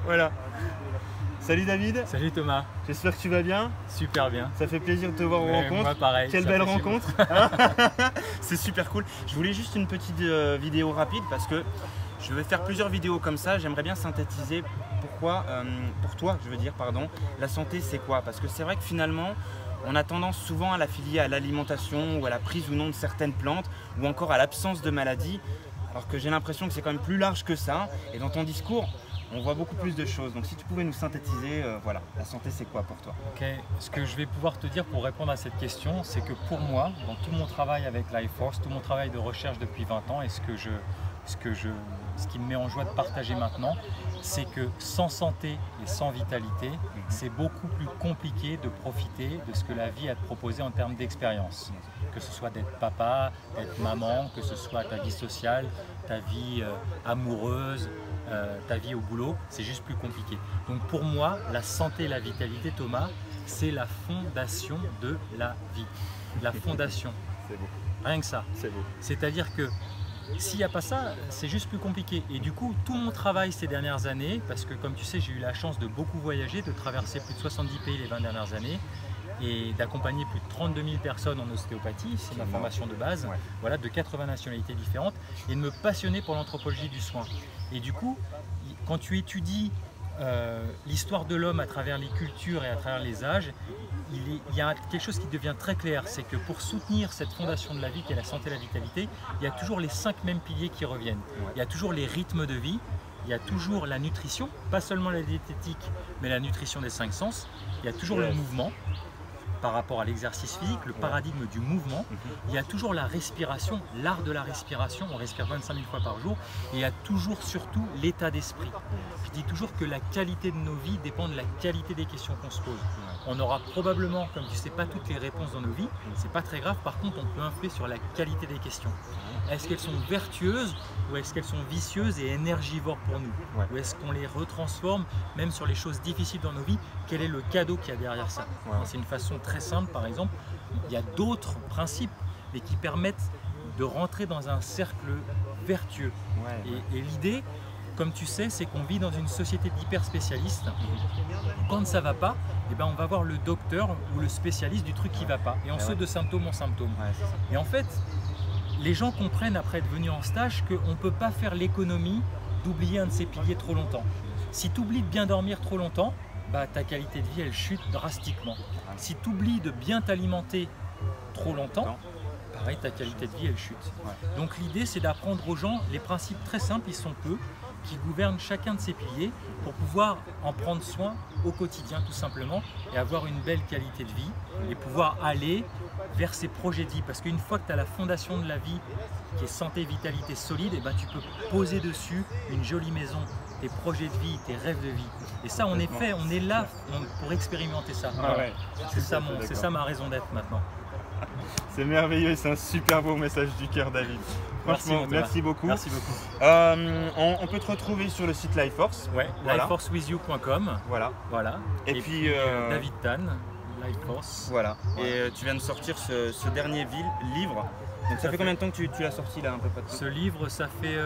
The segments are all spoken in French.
Voilà. Salut David. Salut Thomas. J'espère que tu vas bien. Super bien. Ça fait plaisir de te voir en rencontre. Moi pareil. Quelle belle rencontre. C'est super cool. Je voulais juste une petite vidéo rapide parce que je vais faire plusieurs vidéos comme ça. J'aimerais bien synthétiser pourquoi, pour toi, je veux dire, pardon, la santé c'est quoi? Parce que c'est vrai que finalement, on a tendance souvent à l'affilier à l'alimentation ou à la prise ou non de certaines plantes ou encore à l'absence de maladies. Alors que j'ai l'impression que c'est quand même plus large que ça. Et dans ton discours, on voit beaucoup plus de choses. Donc si tu pouvais nous synthétiser, voilà, la santé c'est quoi pour toi? Ok, ce que je vais pouvoir te dire pour répondre à cette question, c'est que pour moi, dans tout mon travail avec Lifeforce, tout mon travail de recherche depuis 20 ans, et ce qui me met en joie de partager maintenant, c'est que sans santé et sans vitalité, c'est beaucoup plus compliqué de profiter de ce que la vie a à te proposer en termes d'expérience. Que ce soit d'être papa, d'être maman, que ce soit ta vie sociale, ta vie amoureuse, ta vie au boulot, c'est juste plus compliqué. Donc pour moi, la santé et la vitalité, Thomas, c'est la fondation de la vie. La fondation. C'est beau. Rien que ça. C'est beau. C'est-à-dire que s'il n'y a pas ça, c'est juste plus compliqué. Et du coup, tout mon travail ces dernières années, parce que comme tu sais, j'ai eu la chance de beaucoup voyager, de traverser plus de 70 pays les 20 dernières années, et d'accompagner plus de 32 000 personnes en ostéopathie, c'est ma formation de base, voilà, de 80 nationalités différentes, et de me passionner pour l'anthropologie du soin. Et du coup, quand tu étudies l'histoire de l'homme à travers les cultures et à travers les âges, il y a quelque chose qui devient très clair, c'est que pour soutenir cette fondation de la vie qui est la santé et la vitalité, il y a toujours les 5 mêmes piliers qui reviennent. Il y a toujours les rythmes de vie, il y a toujours la nutrition, pas seulement la diététique, mais la nutrition des 5 sens, il y a toujours le mouvement, par rapport à l'exercice physique, le paradigme du mouvement. Il y a toujours la respiration, l'art de la respiration, on respire 25 000 fois par jour, et il y a toujours surtout l'état d'esprit. Je dis toujours que la qualité de nos vies dépend de la qualité des questions qu'on se pose. On aura probablement, comme tu sais, pas toutes les réponses dans nos vies, c'est pas très grave, par contre on peut influer sur la qualité des questions. Est-ce qu'elles sont vertueuses ou est-ce qu'elles sont vicieuses et énergivores pour nous? Ou est-ce qu'on les retransforme, même sur les choses difficiles dans nos vies? Quel est le cadeau qu'il y a derrière ça? C'est une façon très simple, par exemple, il y a d'autres principes, mais qui permettent de rentrer dans un cercle vertueux. Et l'idée, comme tu sais, c'est qu'on vit dans une société d'hyper spécialistes. Quand ça ne va pas, eh ben on va voir le docteur ou le spécialiste du truc qui ne va pas. Et on saute de symptôme en symptôme. Et en fait, les gens comprennent après être venus en stage qu'on ne peut pas faire l'économie d'oublier un de ces piliers trop longtemps. Si tu oublies de bien dormir trop longtemps, bah, ta qualité de vie elle chute drastiquement. Si tu oublies de bien t'alimenter trop longtemps, pareil, ta qualité de vie elle chute. Donc l'idée c'est d'apprendre aux gens les principes très simples, ils sont peu, qui gouvernent chacun de ces piliers pour pouvoir en prendre soin au quotidien tout simplement et avoir une belle qualité de vie et pouvoir aller vers ses projets de vie. Parce qu'une fois que tu as la fondation de la vie qui est santé, vitalité solide, et ben tu peux poser dessus une jolie maison, tes projets de vie, tes rêves de vie. Et ça, on est là pour expérimenter ça. C'est ça ma raison d'être maintenant. C'est merveilleux, c'est un super beau message du cœur, David. Franchement, merci beaucoup. Merci beaucoup. On peut te retrouver sur le site Lifeforce. Ouais, lifeforcewithyou.com. Voilà. Et puis David Tan, Lifeforce. Voilà. Et tu viens de sortir ce dernier livre. Donc ça fait combien de temps que tu l'as sorti là, un peu près? Ce livre, ça fait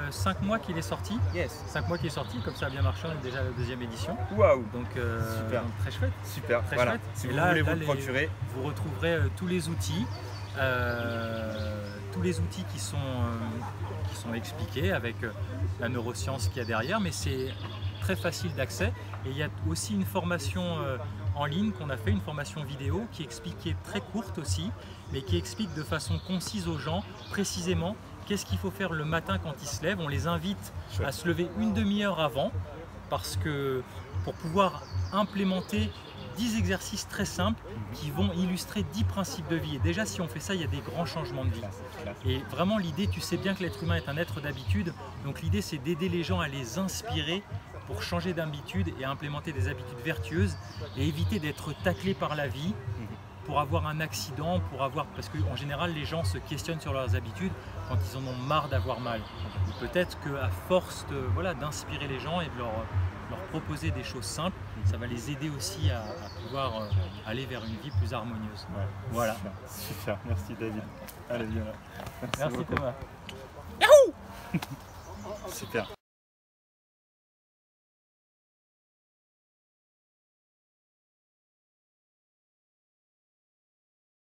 5 mois qu'il est sorti. 5 mois qu'il est sorti, comme ça a bien marché, on est déjà à la 2e édition. Waouh! Donc très chouette. Super, très voilà. chouette. Si vous voulez vous le procurer. Vous retrouverez tous les outils qui sont expliqués avec la neuroscience qu'il y a derrière, mais c'est très facile d'accès. Et il y a aussi une formation en ligne qu'on a fait, une formation vidéo qui est très courte aussi, mais qui explique de façon concise aux gens précisément qu'est-ce qu'il faut faire le matin quand ils se lèvent. On les invite à se lever une demi-heure avant parce que pour pouvoir implémenter 10 exercices très simples qui vont illustrer 10 principes de vie. Et déjà, si on fait ça, il y a des grands changements de vie. Et vraiment, l'idée, tu sais bien que l'être humain est un être d'habitude. Donc l'idée, c'est d'aider les gens à les inspirer pour changer d'habitude et implémenter des habitudes vertueuses et éviter d'être taclés par la vie pour avoir un accident, parce qu'en général, les gens se questionnent sur leurs habitudes quand ils en ont marre d'avoir mal. Et peut-être qu'à force d'inspirer les gens et de leur proposer des choses simples, ça va les aider aussi à pouvoir aller vers une vie plus harmonieuse. Voilà. Super, merci David. Allez, viens là. Merci Thomas. Super.